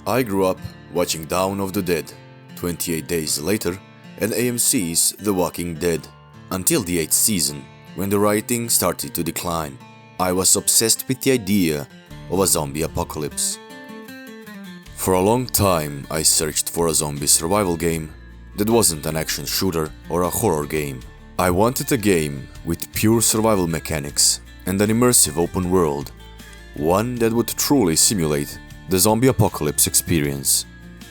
I grew up watching Dawn of the Dead, 28 Days Later, and AMC's The Walking Dead, until the 8th season, when the writing started to decline. I was obsessed with the idea of a zombie apocalypse. For a long time, I searched for a zombie survival game that wasn't an action shooter or a horror game. I wanted a game with pure survival mechanics and an immersive open world, one that would truly simulate the zombie apocalypse experience.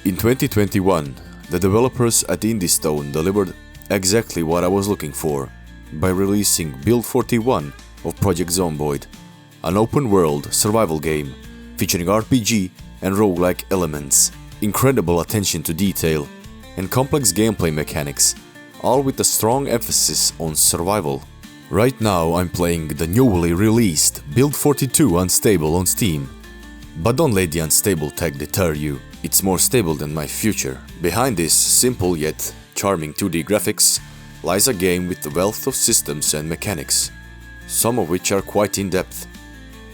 In 2021, the developers at Indie Stone delivered exactly what I was looking for by releasing Build 41 of Project Zomboid, an open-world survival game featuring RPG and roguelike elements, incredible attention to detail, and complex gameplay mechanics, all with a strong emphasis on survival. Right now I'm playing the newly released Build 42 Unstable on Steam. But don't let the unstable tag deter you, it's more stable than my future. Behind this simple yet charming 2D graphics lies a game with a wealth of systems and mechanics, some of which are quite in-depth.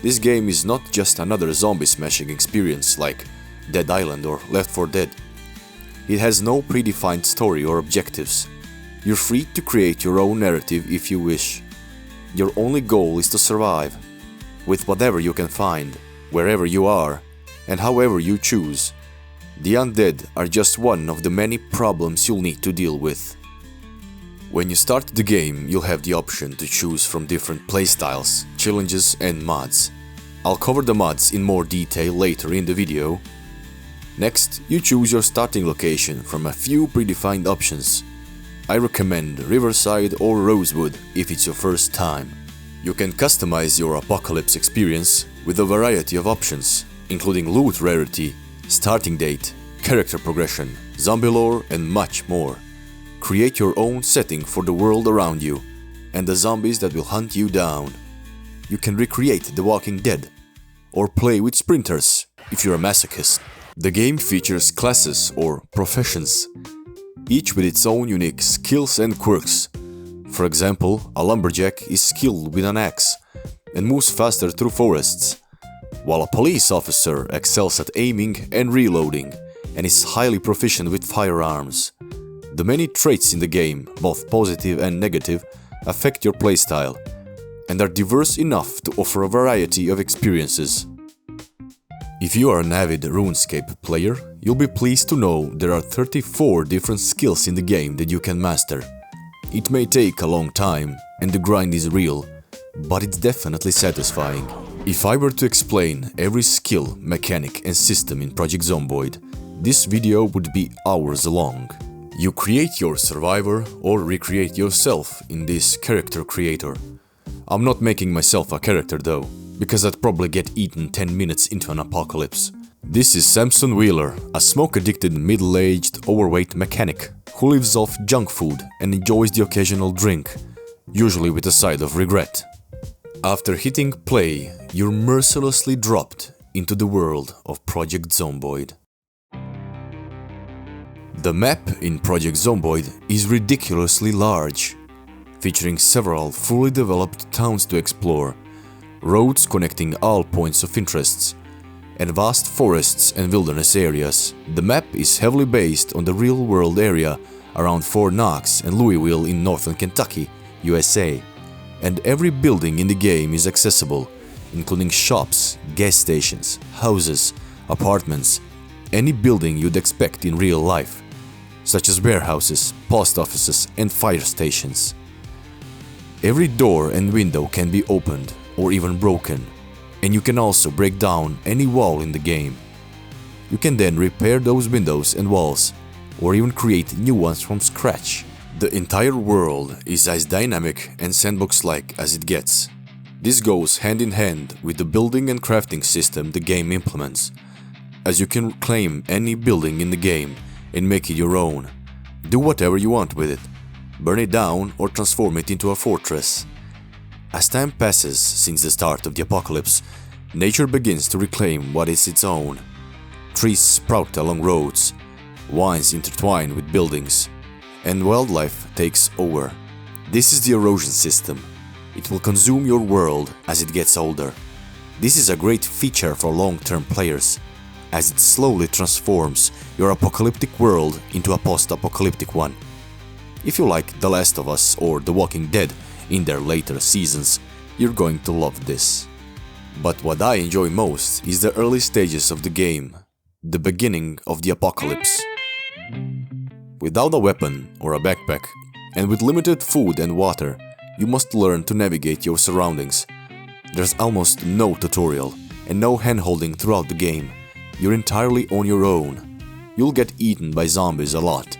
This game is not just another zombie smashing experience like Dead Island or Left 4 Dead. It has no predefined story or objectives. You're free to create your own narrative if you wish. Your only goal is to survive, with whatever you can find, wherever you are, and however you choose. The undead are just one of the many problems you'll need to deal with. When you start the game, you'll have the option to choose from different playstyles, challenges and mods. I'll cover the mods in more detail later in the video. Next, you choose your starting location from a few predefined options. I recommend Riverside or Rosewood if it's your first time. You can customize your apocalypse experience with a variety of options, including loot rarity, starting date, character progression, zombie lore and much more. Create your own setting for the world around you and the zombies that will hunt you down. You can recreate The Walking Dead or play with sprinters if you're a masochist. The game features classes or professions, each with its own unique skills and quirks. For example, a lumberjack is skilled with an axe and moves faster through forests, while a police officer excels at aiming and reloading and is highly proficient with firearms. The many traits in the game, both positive and negative, affect your playstyle and are diverse enough to offer a variety of experiences. If you are an avid RuneScape player, you'll be pleased to know there are 34 different skills in the game that you can master. It may take a long time, and the grind is real, but it's definitely satisfying. If I were to explain every skill, mechanic and system in Project Zomboid, this video would be hours long. You create your survivor or recreate yourself in this character creator. I'm not making myself a character though, because I'd probably get eaten 10 minutes into an apocalypse. This is Samson Wheeler, a smoke-addicted middle-aged overweight mechanic who lives off junk food and enjoys the occasional drink, usually with a side of regret. After hitting play, you're mercilessly dropped into the world of Project Zomboid. The map in Project Zomboid is ridiculously large, featuring several fully developed towns to explore, roads connecting all points of interests, and vast forests and wilderness areas. The map is heavily based on the real-world area around Fort Knox and Louisville in northern Kentucky, USA, and every building in the game is accessible, including shops, gas stations, houses, apartments, any building you'd expect in real life, such as warehouses, post offices, and fire stations. Every door and window can be opened or even broken, and you can also break down any wall in the game. You can then repair those windows and walls, or even create new ones from scratch. The entire world is as dynamic and sandbox-like as it gets. This goes hand in hand with the building and crafting system the game implements, as you can claim any building in the game and make it your own. Do whatever you want with it, burn it down or transform it into a fortress. As time passes since the start of the apocalypse, nature begins to reclaim what is its own. Trees sprout along roads, vines intertwine with buildings, and wildlife takes over. This is the erosion system. It will consume your world as it gets older. This is a great feature for long-term players, as it slowly transforms your apocalyptic world into a post-apocalyptic one. If you like The Last of Us or The Walking Dead in their later seasons, you're going to love this. But what I enjoy most is the early stages of the game, the beginning of the apocalypse. Without a weapon or a backpack, and with limited food and water, you must learn to navigate your surroundings. There's almost no tutorial and no hand-holding throughout the game. You're entirely on your own. You'll get eaten by zombies a lot,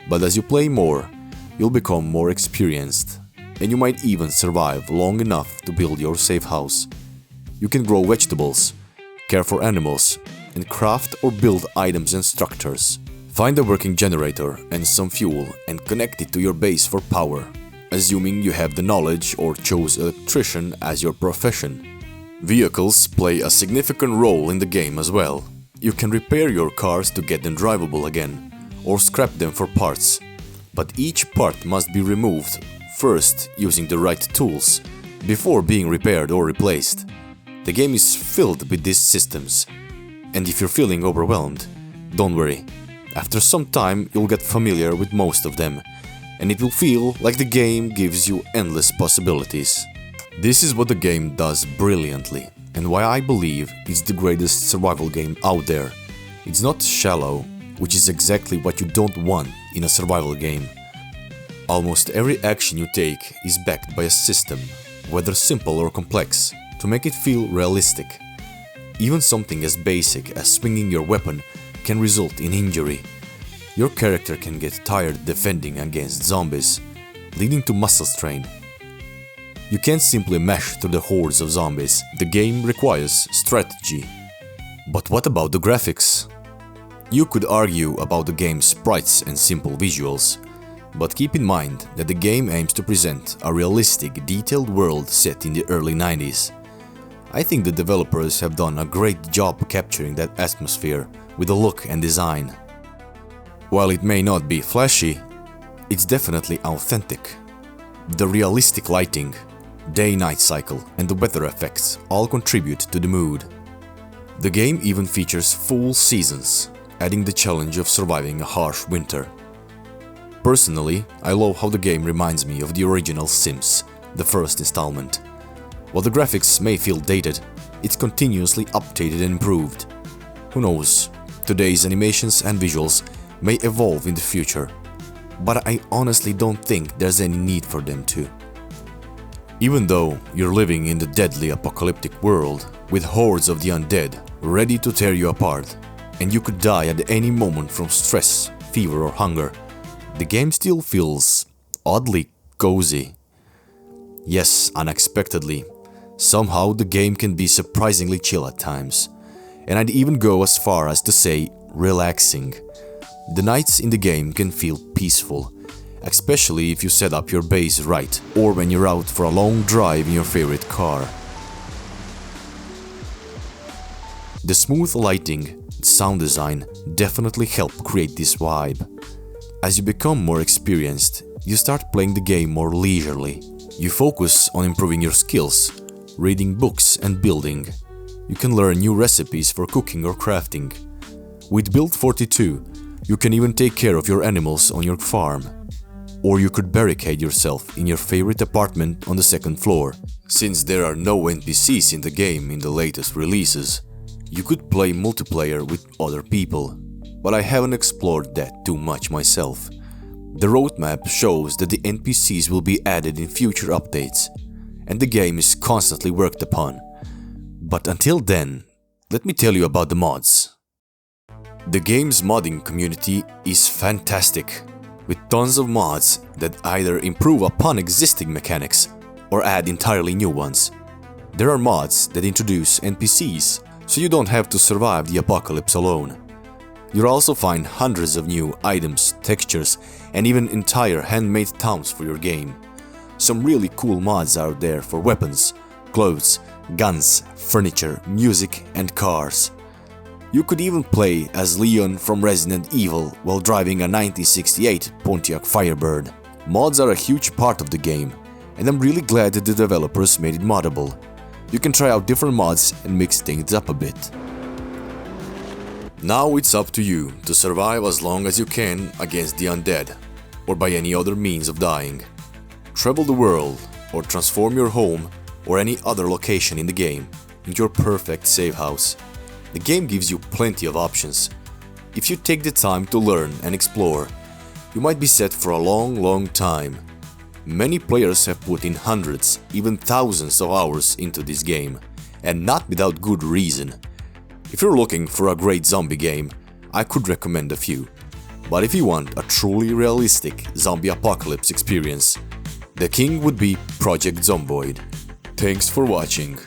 but as you play more, you'll become more experienced, and you might even survive long enough to build your safe house. You can grow vegetables, care for animals, and craft or build items and structures. Find a working generator and some fuel and connect it to your base for power, assuming you have the knowledge or chose electrician as your profession. Vehicles play a significant role in the game as well. You can repair your cars to get them drivable again, or scrap them for parts. But each part must be removed first using the right tools, before being repaired or replaced. The game is filled with these systems, and if you're feeling overwhelmed, don't worry. After some time you'll get familiar with most of them, and it will feel like the game gives you endless possibilities. This is what the game does brilliantly, and why I believe it's the greatest survival game out there. It's not shallow, which is exactly what you don't want in a survival game. Almost every action you take is backed by a system, whether simple or complex, to make it feel realistic. Even something as basic as swinging your weapon can result in injury. Your character can get tired defending against zombies, leading to muscle strain. You can't simply mash through the hordes of zombies. The game requires strategy. But what about the graphics? You could argue about the game's sprites and simple visuals, but keep in mind that the game aims to present a realistic, detailed world set in the early 90s. I think the developers have done a great job capturing that atmosphere with the look and design. While it may not be flashy, it's definitely authentic. The realistic lighting, day-night cycle, and the weather effects all contribute to the mood. The game even features full seasons, adding the challenge of surviving a harsh winter. Personally, I love how the game reminds me of the original Sims, the first installment. While the graphics may feel dated, it's continuously updated and improved. Who knows, today's animations and visuals may evolve in the future, but I honestly don't think there's any need for them to. Even though you're living in the deadly apocalyptic world with hordes of the undead ready to tear you apart, and you could die at any moment from stress, fever or hunger, the game still feels oddly cozy. Yes, unexpectedly, somehow the game can be surprisingly chill at times, and I'd even go as far as to say relaxing. The nights in the game can feel peaceful, especially if you set up your base right, or when you're out for a long drive in your favorite car. The smooth lighting and sound design definitely help create this vibe. As you become more experienced, you start playing the game more leisurely. You focus on improving your skills, reading books and building. You can learn new recipes for cooking or crafting. With Build 42, you can even take care of your animals on your farm. Or you could barricade yourself in your favorite apartment on the second floor. Since there are no NPCs in the game in the latest releases, you could play multiplayer with other people, but I haven't explored that too much myself. The roadmap shows that the NPCs will be added in future updates, and the game is constantly worked upon. But until then, let me tell you about the mods. The game's modding community is fantastic, with tons of mods that either improve upon existing mechanics or add entirely new ones. There are mods that introduce NPCs, so you don't have to survive the apocalypse alone. You'll also find hundreds of new items, textures, and even entire handmade towns for your game. Some really cool mods out there for weapons, clothes, guns, furniture, music, and cars. You could even play as Leon from Resident Evil while driving a 1968 Pontiac Firebird. Mods are a huge part of the game, and I'm really glad that the developers made it moddable. You can try out different mods and mix things up a bit. Now it's up to you to survive as long as you can against the undead, or by any other means of dying. Travel the world, or transform your home or any other location in the game into your perfect save house. The game gives you plenty of options. If you take the time to learn and explore, you might be set for a long time. Many players have put in hundreds, even thousands of hours into this game, and not without good reason. If you're looking for a great zombie game, I could recommend a few. But if you want a truly realistic zombie apocalypse experience, the king would be Project Zomboid. Thanks for watching.